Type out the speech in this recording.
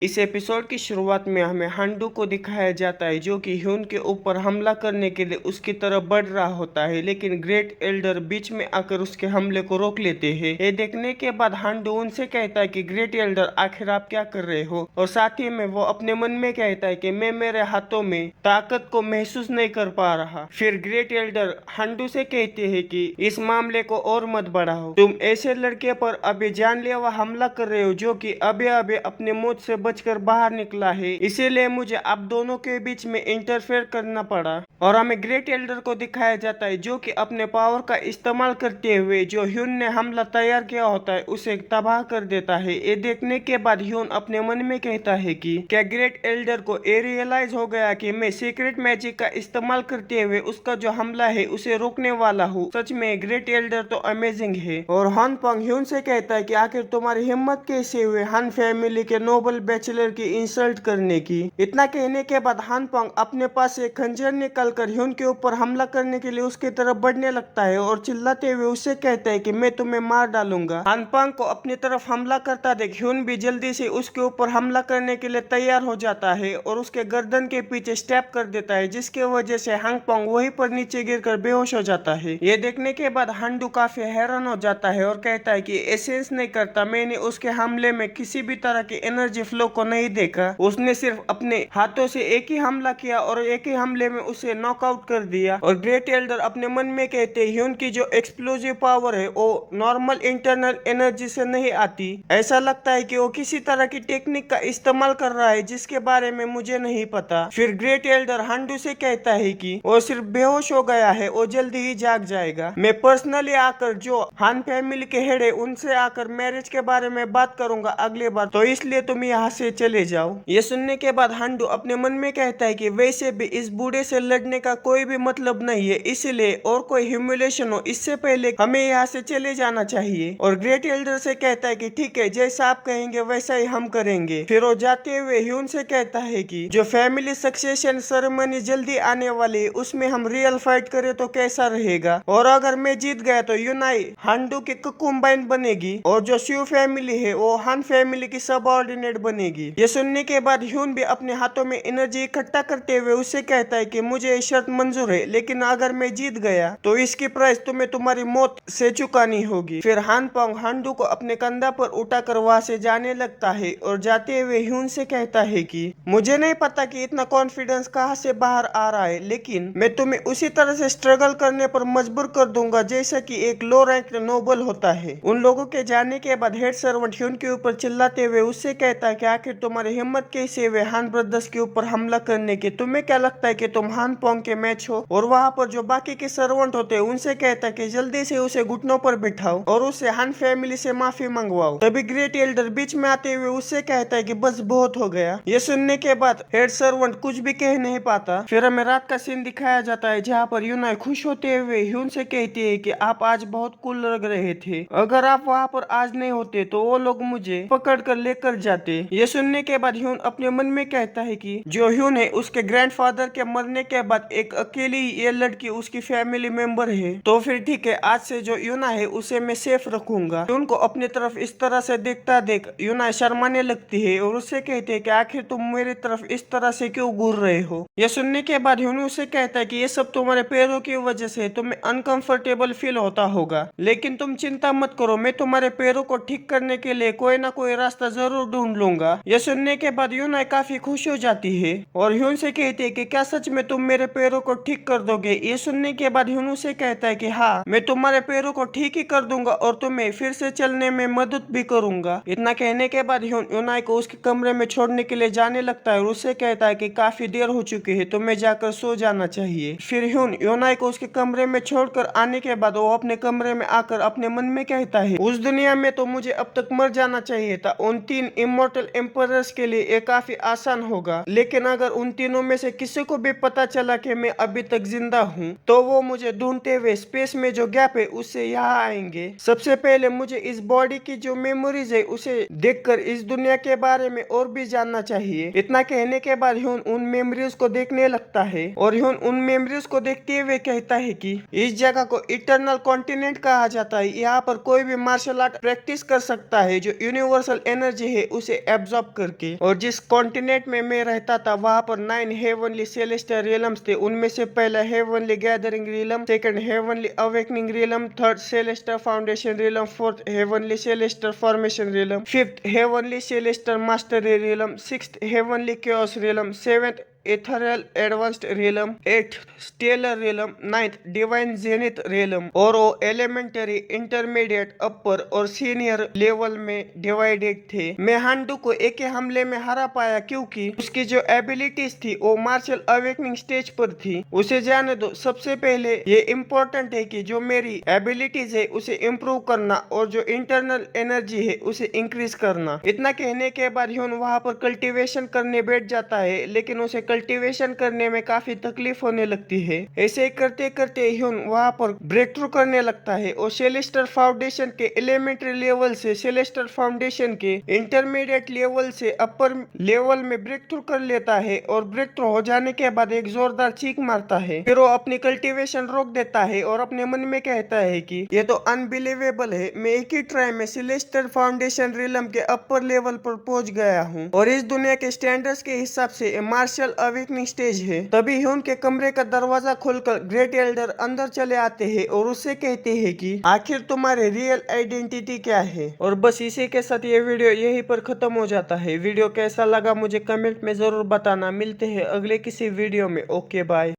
इस एपिसोड की शुरुआत में हमें हांडू को दिखाया जाता है जो कि ह्यून के ऊपर हमला करने के लिए उसकी तरफ बढ़ रहा होता है, लेकिन ग्रेट एल्डर बीच में आकर उसके हमले को रोक लेते हैं। ये देखने के बाद हांडू उनसे कहता है कि ग्रेट एल्डर आखिर आप क्या कर रहे हो, और साथ ही में वो अपने मन में कहता है कि मैं मेरे हाथों में ताकत को महसूस नहीं कर पा रहा। फिर ग्रेट एल्डर हांडू से कहते हैं कि इस मामले को और मत बढ़ाओ, तुम ऐसे लड़के पर अभी जानलेवा हमला कर रहे हो जो कि अभी अभी अपने मौत से बचकर बाहर निकला है, इसीलिए मुझे आप दोनों के बीच में इंटरफेयर करना पड़ा। और हमें ग्रेट एल्डर को दिखाया जाता है जो कि अपने पावर का इस्तेमाल करते हुए जो ह्यून ने हमला तैयार किया होता है उसे तबाह कर देता है। ये देखने के बाद ह्यून अपने मन में कहता है कि क्या ग्रेट एल्डर को ये रियलाइज हो गया कि मैं सीक्रेट मैजिक का इस्तेमाल करते हुए उसका जो हमला है उसे रोकने वाला हूँ। सच में ग्रेट एल्डर तो अमेजिंग है। और हान पंग ह्यून से कहता है कि आखिर तुम्हारी हिम्मत कैसे हुई हान फैमिली के नोबल बैचलर की इंसल्ट करने की। इतना कहने के बाद हान पंग अपने पास एक खंजर निकालकर ह्यून के ऊपर हमला करने के लिए उसकी तरफ बढ़ने लगता है और चिल्लाते हुए उससे कहता है कि मैं तुम्हें मार डालूंगा। हान पंग को अपनी तरफ हमला करता देख ह्यून भी जल्दी से उसके ऊपर हमला करने के लिए तैयार हो जाता है और उसके गर्दन के पीछे स्टेप कर देता है, जिसकी वजह से हान पंग वहीं पर नीचे गिरकर बेहोश हो जाता है। ये देखने के बाद हांडू काफी हैरान हो जाता है और कहता है कि एसेंस नहीं करता, मैंने उसके हमले में किसी भी तरह की एनर्जी फ्लो को नहीं देखा, उसने सिर्फ अपने हाथों से एक ही हमला किया और एक ही हमले में उसे नॉकआउट कर दिया। और ग्रेट एल्डर अपने मन में कहते हैं ह्यून की जो एक्सप्लोजिव पावर है वो नॉर्मल इंटरनल एनर्जी से नहीं आती, ऐसा लगता है कि वो किसी तरह की टेक्निक का इस्तेमाल कर रहा है जिसके बारे में मुझे नहीं पता। फिर ग्रेट एल्डर हांडू से कहता है कि वो सिर्फ बेहोश हो गया है, वो जल्दी ही जाग जाएगा। मैं पर्सनली आकर जो हान फैमिली के हेड है उनसे आकर मैरिज के बारे में बात करूंगा अगली बार, तो इसलिए तुम यहाँ से चले जाओ। ये सुनने के बाद हांडू अपने मन में कहता है कि वैसे भी इस बूढ़े से लड़ने का कोई भी मतलब नहीं है, इसलिए और कोई ह्यूमिलेशन हो इससे पहले हमें यहाँ से चले जाना चाहिए। और ग्रेट एल्डर से कहता है कि ठीक है, जैसा आप कहेंगे वैसा ही हम करेंगे। फिर वो जाते हुए ह्यून से कहता है कि जो फैमिली सक्सेशन सेरेमनी जल्दी आने वाली है उसमें हम रियल फाइट करें तो कैसा रहेगा, और अगर मैं जीत गया तो यूनाई हांडू की कंबाइन बनेगी और जो शिव फैमिली है वो हान फैमिली की सबऑर्डिनेट बनेगी। ये सुनने के बाद ह्यून भी अपने हाथों में एनर्जी इकट्ठा करते हुए उससे कहता है कि मुझे ये शर्त मंजूर है, लेकिन अगर मैं जीत गया तो इसकी प्राइस तुम्हें तुम्हारी मौत से चुकानी होगी। फिर हान पंग हांडू को अपने कंधा पर उठाकर वहां से जाने लगता है और जाते हुए ह्यून से कहता है कि मुझे नहीं पता कि इतना कॉन्फिडेंस कहाँ से बाहर आ रहा है, लेकिन मैं तुम्हें उसी तरह से स्ट्रगल करने पर मजबूर कर दूंगा जैसा कि एक लो रैंक नोबल होता है। उन लोगों के जाने के बाद हेड सर्वेंट ह्यून के ऊपर चिल्लाते हुए उससे कहता है कि आखिर तुम्हारी हिम्मत कैसे हुई हान ब्रदर्स के ऊपर हमला करने की, तुम्हें क्या लगता है कि तुम हान पोंग के मैच हो। और वहाँ पर जो बाकी के सर्वेंट होते हैं उनसे कहता है कि जल्दी से उसे घुटनों पर बिठाओ और उसे हान फैमिली से माफी मंगवाओ। तभी ग्रेट एल्डर बीच में आते हुए उससे कहता है कि बस बहुत हो गया। ये सुनने के बाद हेड सर्वेंट कुछ भी कह नहीं पाता। फिर हमें रात का सीन दिखाया जाता है जहाँ पर यूनाई खुश होते हुए ह्यून से कहती है कि आप आज बहुत कूल लग रहे थे, अगर आप वहाँ पर आज नहीं होते तो वो लोग मुझे पकड़ कर लेकर जाते। ये सुनने के बाद ह्यून अपने मन में कहता है कि जो ह्यून है उसके ग्रैंडफादर के मरने के बाद एक अकेली ये लड़की उसकी फैमिली मेंबर है, तो फिर ठीक है, आज से जो यूना है उसे मैं सेफ रखूंगा। ह्यून को अपनी तरफ इस तरह से देखता देख यूना शर्माने लगती है और उससे कहती है कि आखिर तुम मेरी तरफ इस तरह से क्यों घूर रहे हो। ये सुनने के बाद ह्यून उसे कहता है कि ये सब तुम्हारे पैरों की वजह से तुम्हें अनकंफर्टेबल फील होता होगा, लेकिन तुम चिंता मत करो, मैं तुम्हारे पैरों को ठीक करने के लिए कोई ना कोई रास्ता जरूर ढूंढ लूंगा। यह सुनने के बाद यूना काफी खुश हो जाती है और ह्यून से कहती है कि क्या सच में तुम मेरे पैरों को ठीक कर दोगे। ये सुनने के बाद ह्यून से कहता है कि हाँ, मैं तुम्हारे पैरों को ठीक ही कर दूंगा और तुम्हें फिर से चलने में मदद भी करूंगा। इतना कहने के बाद ह्यून यूनाई को उसके कमरे में छोड़ने के लिए जाने लगता है और उससे कहता है कि काफी देर हो चुकी है, तुम्हें जाकर सो जाना चाहिए। फिर ह्यून यूनाई को उसके कमरे में छोड़कर आने के बाद वो अपने कमरे में आकर अपने मन में कहता है, उस दुनिया में तो मुझे अब तक मर जाना चाहिए था। उन 3 इमोर्टल एम्परर्स के लिए ये काफी आसान होगा, लेकिन अगर उन तीनों में से किसी को भी पता चला कि मैं अभी तक जिंदा हूँ तो वो मुझे ढूंढते हुए स्पेस में जो गैप है उससे यहाँ आएंगे। सबसे पहले मुझे इस बॉडी की जो मेमोरीज है उसे देखकर इस दुनिया के बारे में और भी जानना चाहिए। इतना कहने के बाद ह्यून उन मेमोरीज को देखने लगता है और ह्यून उन मेमोरीज को देखते हुए कहता है कि इस जगह को इटर्नल कॉन्टिनेंट कहा जाता है, यहाँ पर कोई भी मार्शल आर्ट प्रैक्टिस कर सकता है जो यूनिवर्सल एनर्जी है उसे एब्जॉर्ब एब्जॉर्ब करके। और जिस कॉन्टिनेंट में मैं रहता था वहां पर 9 हेवनली सेलेस्टियल रियल्म्स थे। उनमें से पहला heavenly gathering realm, second heavenly awakening realm, third celestial foundation realm, fourth heavenly celestial formation realm, fifth heavenly celestial mastery realm, sixth heavenly chaos realm, seventh ethereal advanced realm, eight stellar realm, ninth divine zenith realm. और वो elementary, intermediate, अपर और senior level में divided थे। मैं हांडू को एक हमले में हरा पाया क्योंकि उसकी जो एबिलिटीज थी वो मार्शल अवेकनिंग स्टेज पर थी। उसे जाने दो। सबसे पहले ये इम्पोर्टेंट है कि जो मेरी एबिलिटीज है उसे इम्प्रूव करना और जो इंटरनल एनर्जी है उसे इंक्रीज करना। इतना कहने के बाद ह्यून वहां पर कल्टीवेशन करने बैठ जाता है, लेकिन उसे कल्टीवेशन करने में काफी तकलीफ होने लगती है। ऐसे करते करते ह्यून वहां पर ब्रेक थ्रू करने लगता है और सेलेस्टर फाउंडेशन के एलिमेंट्री लेवल से सेलेस्टर फाउंडेशन के इंटरमीडिएट लेवल से अपर लेवल में ब्रेक थ्रू कर लेता है। और ब्रेक थ्रू हो जाने के बाद एक जोरदार चीख मारता है। फिर वो अपनी कल्टीवेशन रोक देता है और अपने मन में कहता है कि ये तो अनबिलीवेबल है, मैं एक ही ट्राई में सेलेस्टर फाउंडेशन रियलम के अपर लेवल पर पहुंच गया हूँ और इस दुनिया के स्टैंडर्ड्स के हिसाब से मार्शल अवेकनिंग स्टेज है। तभी ह्यून के कमरे का दरवाजा खोलकर ग्रेट एल्डर अंदर चले आते हैं और उससे कहते हैं कि आखिर तुम्हारे रियल आइडेंटिटी क्या है। और बस इसी के साथ ये वीडियो यहीं पर खत्म हो जाता है। वीडियो कैसा लगा मुझे कमेंट में जरूर बताना। मिलते हैं अगले किसी वीडियो में। Okay bye.